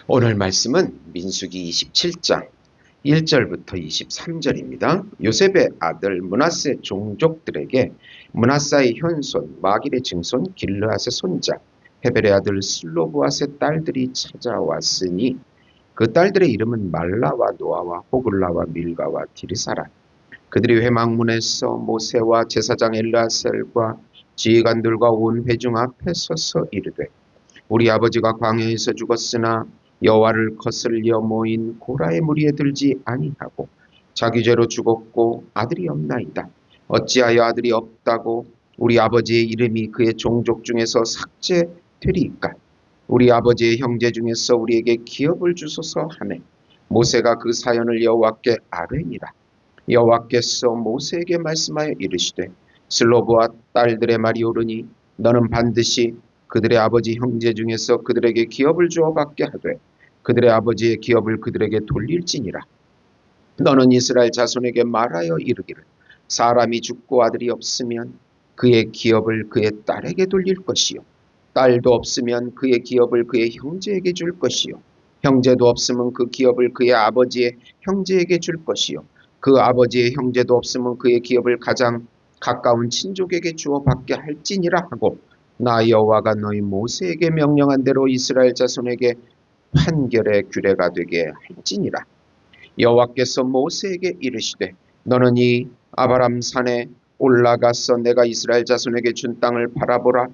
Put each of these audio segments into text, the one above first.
오늘 말씀은 민수기 27장 1절부터 23절입니다. 요셉의 아들 므낫세 종족들에게 므낫사의 현손 마길의 증손 길르앗의 손자 헤벨의 아들 슬로브앗의 딸들이 찾아왔으니 그 딸들의 이름은 말라와 노아와 호글라와 밀가와 디르사라. 그들이 회막문에서 모세와 제사장 엘르아셀과 지휘관들과 온 회중 앞에 서서 이르되 우리 아버지가 광야에서 죽었으나 여호와를 거슬려 모인 고라의 무리에 들지 아니하고 자기 죄로 죽었고 아들이 없나이다. 어찌하여 아들이 없다고 우리 아버지의 이름이 그의 종족 중에서 삭제되리이까? 우리 아버지의 형제 중에서 우리에게 기업을 주소서 하매 모세가 그 사연을 여호와께 아뢰니라. 여호와께서 모세에게 말씀하여 이르시되 슬로브와 딸들의 말이 옳으니 너는 반드시 그들의 아버지 형제 중에서 그들에게 기업을 주어 받게 하되 그들의 아버지의 기업을 그들에게 돌릴지니라. 너는 이스라엘 자손에게 말하여 이르기를 사람이 죽고 아들이 없으면 그의 기업을 그의 딸에게 돌릴 것이요 딸도 없으면 그의 기업을 그의 형제에게 줄 것이요 형제도 없으면 그 기업을 그의 아버지의 형제에게 줄 것이요 그 아버지의 형제도 없으면 그의 기업을 가장 가까운 친족에게 주어 받게 할지니라 하고 나 여호와가 너희 모세에게 명령한 대로 이스라엘 자손에게 판결의 규례가 되게 할지니라. 여호와께서 모세에게 이르시되 너는 이 아바람 산에 올라가서 내가 이스라엘 자손에게 준 땅을 바라보라.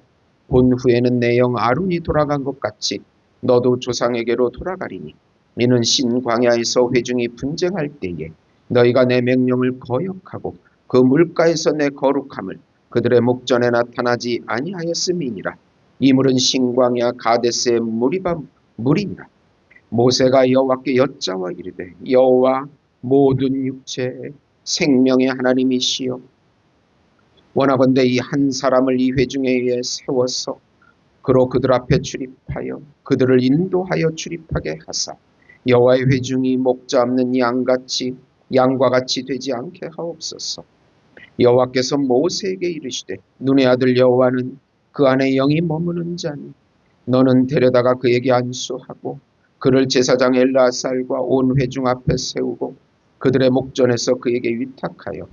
본 후에는 내 영 아론이 돌아간 것 같이 너도 조상에게로 돌아가리니 이는 신광야에서 회중이 분쟁할 때에 너희가 내 명령을 거역하고 그 물가에서 내 거룩함을 그들의 목전에 나타나지 아니하였음이니라. 이 물은 신광야 가데스의 물이니라. 모세가 여호와께 여짜와 이르되 여호와 모든 육체의 생명의 하나님이시여 원하건대 이 한 사람을 이 회중에 의해 세워서 그로 그들 앞에 출입하여 그들을 인도하여 출입하게 하사 여호와의 회중이 목자 없는 양과 같이 되지 않게 하옵소서. 여호와께서 모세에게 이르시되 눈의 아들 여호와는 그 안에 영이 머무는 자니 너는 데려다가 그에게 안수하고 그를 제사장 엘르아살과 온 회중 앞에 세우고 그들의 목전에서 그에게 위탁하여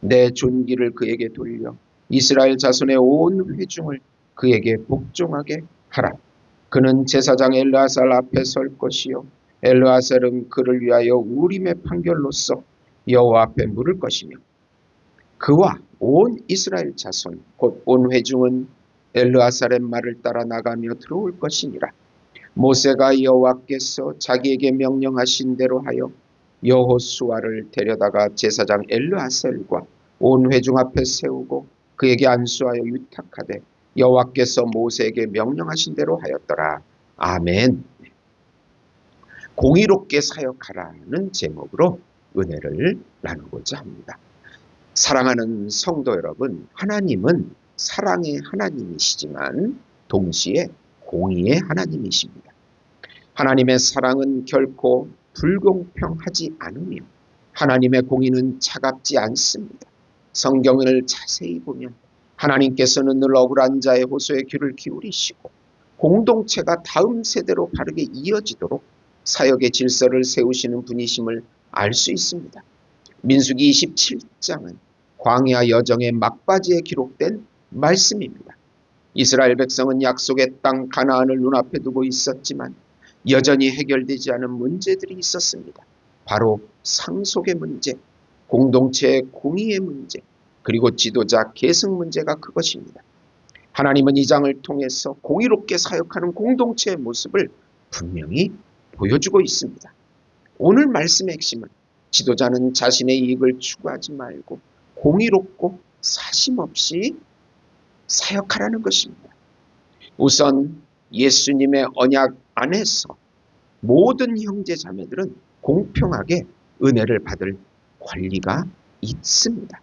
내 존귀를 그에게 돌려 이스라엘 자손의 온 회중을 그에게 복종하게 하라. 그는 제사장 엘르아살 앞에 설 것이요 엘르아살은 그를 위하여 우림의 판결로서 여호와 앞에 물을 것이며 그와 온 이스라엘 자손 곧 온 회중은 엘르아살의 말을 따라 나가며 들어올 것이니라. 모세가 여호와께서 자기에게 명령하신 대로 하여 여호수아를 데려다가 제사장 엘르아셀과 온 회중 앞에 세우고 그에게 안수하여 위탁하되 여호와께서 모세에게 명령하신 대로 하였더라. 아멘. 공의롭게 사역하라는 제목으로 은혜를 나누고자 합니다. 사랑하는 성도 여러분, 하나님은 사랑의 하나님이시지만 동시에 공의의 하나님이십니다. 하나님의 사랑은 결코 불공평하지 않으며 하나님의 공의는 차갑지 않습니다. 성경을 자세히 보면 하나님께서는 늘 억울한 자의 호소에 귀를 기울이시고 공동체가 다음 세대로 바르게 이어지도록 사역의 질서를 세우시는 분이심을 알 수 있습니다. 민수기 27장은 광야 여정의 막바지에 기록된 말씀입니다. 이스라엘 백성은 약속의 땅 가나안을 눈앞에 두고 있었지만 여전히 해결되지 않은 문제들이 있었습니다. 바로 상속의 문제, 공동체의 공의의 문제, 그리고 지도자 계승 문제가 그것입니다. 하나님은 이 장을 통해서 공의롭게 사역하는 공동체의 모습을 분명히 보여주고 있습니다. 오늘 말씀의 핵심은 지도자는 자신의 이익을 추구하지 말고 공의롭고 사심없이 사역하라는 것입니다. 우선 예수님의 언약 안에서 모든 형제 자매들은 공평하게 은혜를 받을 권리가 있습니다.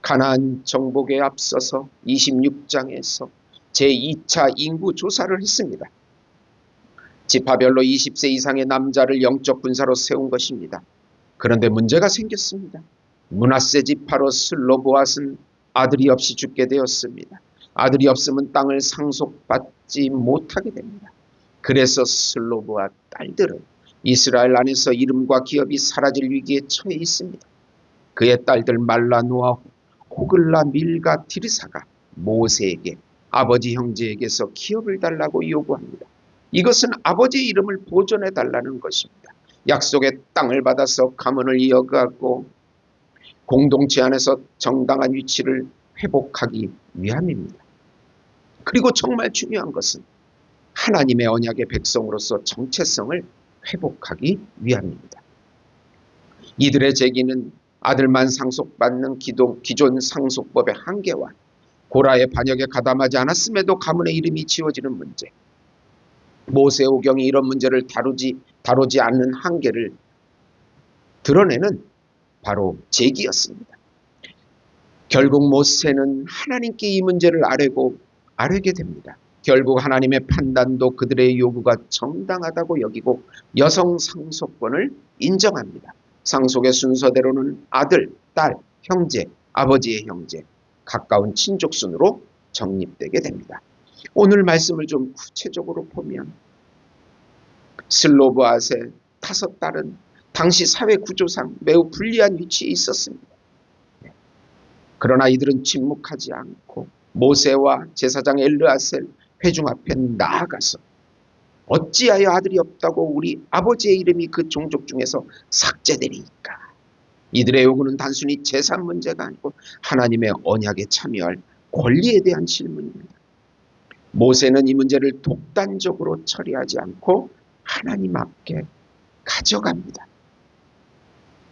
가나안 정복에 앞서서 26장에서 제2차 인구 조사를 했습니다. 지파별로 20세 이상의 남자를 영적 군사로 세운 것입니다. 그런데 문제가 생겼습니다. 므낫세 지파로 슬로보앗은 아들이 없이 죽게 되었습니다. 아들이 없으면 땅을 상속받지 못하게 됩니다. 그래서 슬로브와 딸들은 이스라엘 안에서 이름과 기업이 사라질 위기에 처해 있습니다. 그의 딸들 말라노아, 호글라, 밀가, 디르사가 모세에게 아버지 형제에게서 기업을 달라고 요구합니다. 이것은 아버지의 이름을 보존해 달라는 것입니다. 약속의 땅을 받아서 가문을 이어가고 공동체 안에서 정당한 위치를 회복하기 위함입니다. 그리고 정말 중요한 것은 하나님의 언약의 백성으로서 정체성을 회복하기 위함입니다. 이들의 제기는 아들만 상속받는 기존 상속법의 한계와 고라의 반역에 가담하지 않았음에도 가문의 이름이 지워지는 문제, 모세오경이 이런 문제를 다루지 않는 한계를 드러내는 바로 제기였습니다. 결국 모세는 하나님께 이 문제를 아뢰게 됩니다. 결국 하나님의 판단도 그들의 요구가 정당하다고 여기고 여성 상속권을 인정합니다. 상속의 순서대로는 아들, 딸, 형제, 아버지의 형제, 가까운 친족 순으로 정립되게 됩니다. 오늘 말씀을 좀 구체적으로 보면 슬로브앗의 5딸은 당시 사회 구조상 매우 불리한 위치에 있었습니다. 그러나 이들은 침묵하지 않고 모세와 제사장 엘르아셀 회중 앞에 나아가서 어찌하여 아들이 없다고 우리 아버지의 이름이 그 종족 중에서 삭제되리까? 이들의 요구는 단순히 재산 문제가 아니고 하나님의 언약에 참여할 권리에 대한 질문입니다. 모세는 이 문제를 독단적으로 처리하지 않고 하나님 앞에 가져갑니다.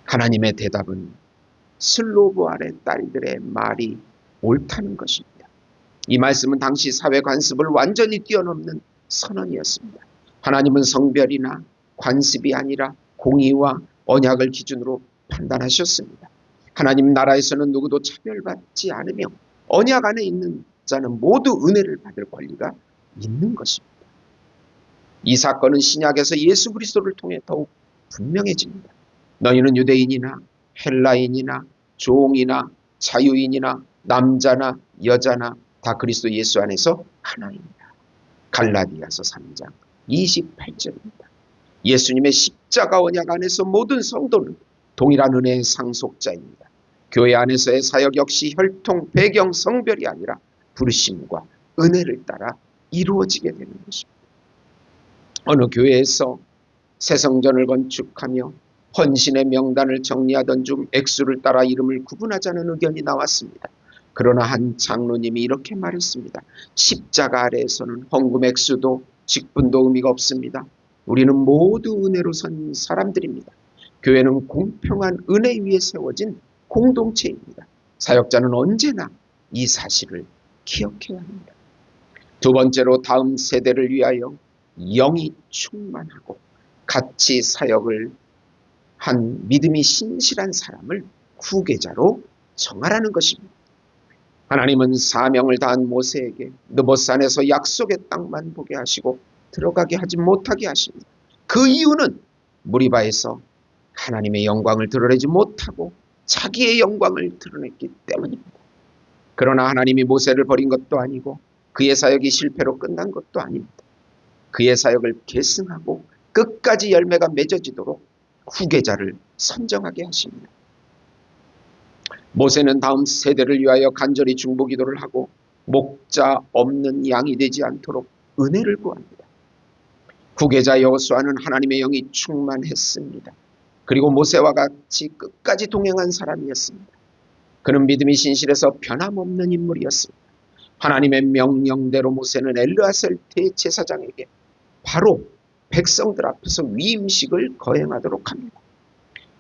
하나님의 대답은 슬로브알의 딸들의 말이 옳다는 것입니다. 이 말씀은 당시 사회 관습을 완전히 뛰어넘는 선언이었습니다. 하나님은 성별이나 관습이 아니라 공의와 언약을 기준으로 판단하셨습니다. 하나님 나라에서는 누구도 차별받지 않으며 언약 안에 있는 자는 모두 은혜를 받을 권리가 있는 것입니다. 이 사건은 신약에서 예수 그리스도를 통해 더욱 분명해집니다. 너희는 유대인이나 헬라인이나 종이나 자유인이나 남자나 여자나 다 그리스도 예수 안에서 하나입니다. 갈라디아서 3장 28절입니다. 예수님의 십자가 언약 안에서 모든 성도는 동일한 은혜의 상속자입니다. 교회 안에서의 사역 역시 혈통, 배경, 성별이 아니라 부르심과 은혜를 따라 이루어지게 되는 것입니다. 어느 교회에서 새 성전을 건축하며 헌신의 명단을 정리하던 중 액수를 따라 이름을 구분하자는 의견이 나왔습니다. 그러나 한 장로님이 이렇게 말했습니다. 십자가 아래에서는 헌금 액수도 직분도 의미가 없습니다. 우리는 모두 은혜로 선 사람들입니다. 교회는 공평한 은혜 위에 세워진 공동체입니다. 사역자는 언제나 이 사실을 기억해야 합니다. 두 번째로 다음 세대를 위하여 영이 충만하고 같이 사역을 한 믿음이 신실한 사람을 후계자로 정하라는 것입니다. 하나님은 사명을 다한 모세에게 느보산에서 약속의 땅만 보게 하시고 들어가게 하지 못하게 하십니다. 그 이유는 무리바에서 하나님의 영광을 드러내지 못하고 자기의 영광을 드러냈기 때문입니다. 그러나 하나님이 모세를 버린 것도 아니고 그의 사역이 실패로 끝난 것도 아닙니다. 그의 사역을 계승하고 끝까지 열매가 맺어지도록 후계자를 선정하게 하십니다. 모세는 다음 세대를 위하여 간절히 중보기도를 하고 목자 없는 양이 되지 않도록 은혜를 구합니다. 후계자 여호수아는 하나님의 영이 충만했습니다. 그리고 모세와 같이 끝까지 동행한 사람이었습니다. 그는 믿음이 신실해서 변함없는 인물이었습니다. 하나님의 명령대로 모세는 엘르아셀 대제사장에게 바로 백성들 앞에서 위임식을 거행하도록 합니다.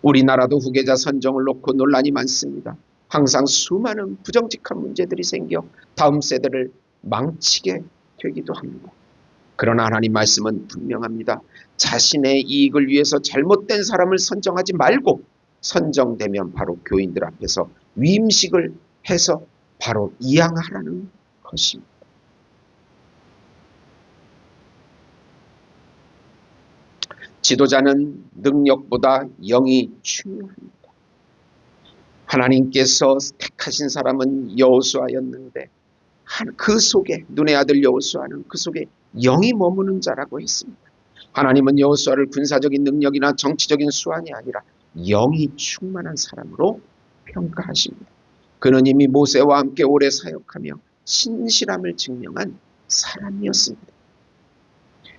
우리나라도 후계자 선정을 놓고 논란이 많습니다. 항상 수많은 부정직한 문제들이 생겨 다음 세대를 망치게 되기도 합니다. 그러나 하나님 말씀은 분명합니다. 자신의 이익을 위해서 잘못된 사람을 선정하지 말고 선정되면 바로 교인들 앞에서 위임식을 해서 바로 이양하라는 것입니다. 지도자는 능력보다 영이 중요합니다. 하나님께서 택하신 사람은 여호수아였는데 그 속에 눈의 아들 여호수아는 그 속에 영이 머무는 자라고 했습니다. 하나님은 여호수아를 군사적인 능력이나 정치적인 수완이 아니라 영이 충만한 사람으로 평가하십니다. 그는 이미 모세와 함께 오래 사역하며 신실함을 증명한 사람이었습니다.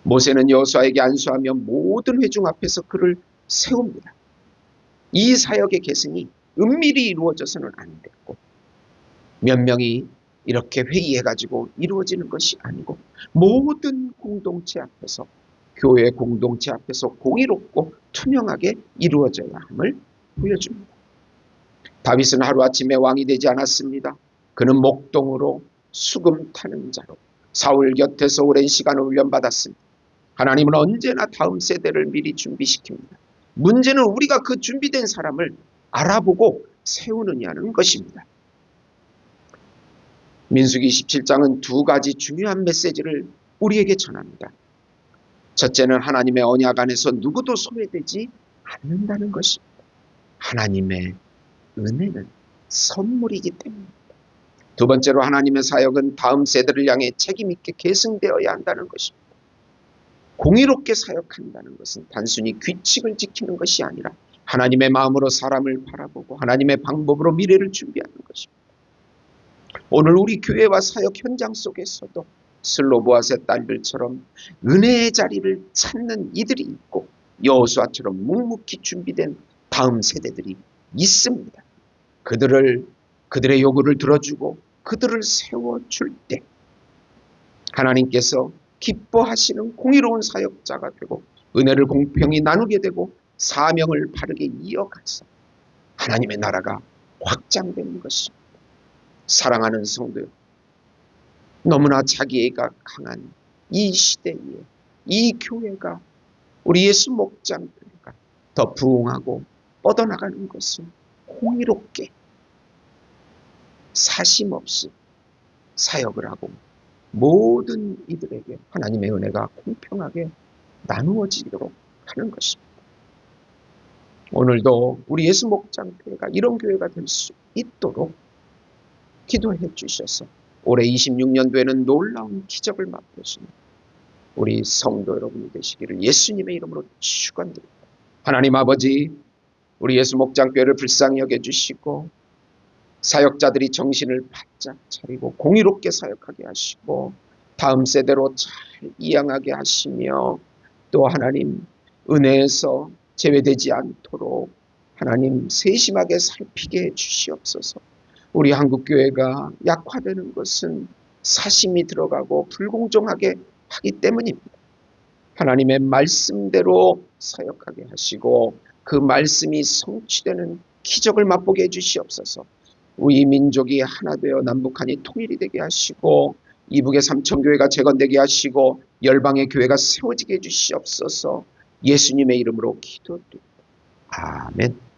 모세는 여호수아에게 안수하며 모든 회중 앞에서 그를 세웁니다. 이 사역의 계승이 은밀히 이루어져서는 안 됐고 몇 명이 이렇게 회의해가지고 이루어지는 것이 아니고 모든 공동체 앞에서, 교회 공동체 앞에서 공의롭고 투명하게 이루어져야 함을 보여줍니다. 다윗은 하루아침에 왕이 되지 않았습니다. 그는 목동으로 수금 타는 자로 사울 곁에서 오랜 시간을 훈련받았습니다. 하나님은 언제나 다음 세대를 미리 준비시킵니다. 문제는 우리가 그 준비된 사람을 알아보고 세우느냐는 것입니다. 민수기 17장은 두 가지 중요한 메시지를 우리에게 전합니다. 첫째는 하나님의 언약 안에서 누구도 소외되지 않는다는 것입니다. 하나님의 은혜는 선물이기 때문입니다. 두 번째로 하나님의 사역은 다음 세대를 향해 책임 있게 계승되어야 한다는 것입니다. 공의롭게 사역한다는 것은 단순히 규칙을 지키는 것이 아니라 하나님의 마음으로 사람을 바라보고 하나님의 방법으로 미래를 준비하는 것입니다. 오늘 우리 교회와 사역 현장 속에서도 슬로보앗의 딸들처럼 은혜의 자리를 찾는 이들이 있고 여호수아처럼 묵묵히 준비된 다음 세대들이 있습니다. 그들의 요구를 들어주고 그들을 세워줄 때 하나님께서 기뻐하시는 공의로운 사역자가 되고 은혜를 공평히 나누게 되고 사명을 바르게 이어가서 하나님의 나라가 확장되는 것입니다. 사랑하는 성도, 너무나 자기애가 강한 이 시대에 이 교회가, 우리 예수 목장교회가 더 부흥하고 뻗어나가는 것은 공의롭게 사심 없이 사역을 하고 모든 이들에게 하나님의 은혜가 공평하게 나누어지도록 하는 것입니다. 오늘도 우리 예수 목장교회가 이런 교회가 될 수 있도록 기도해 주셔서 올해 26년도에는 놀라운 기적을 맛보시는 우리 성도 여러분이 되시기를 예수님의 이름으로 축원드립니다. 하나님 아버지, 우리 예수 목장교회를 불쌍히 여겨주시고 사역자들이 정신을 바짝 차리고 공의롭게 사역하게 하시고 다음 세대로 잘 이양하게 하시며 또 하나님 은혜에서 제외되지 않도록 하나님 세심하게 살피게 해 주시옵소서. 우리 한국교회가 약화되는 것은 사심이 들어가고 불공정하게 하기 때문입니다. 하나님의 말씀대로 사역하게 하시고 그 말씀이 성취되는 기적을 맛보게 해주시옵소서. 우리 민족이 하나 되어 남북한이 통일이 되게 하시고 이북의 삼천교회가 재건되게 하시고 열방의 교회가 세워지게 해주시옵소서. 예수님의 이름으로 기도드립니다. 아멘.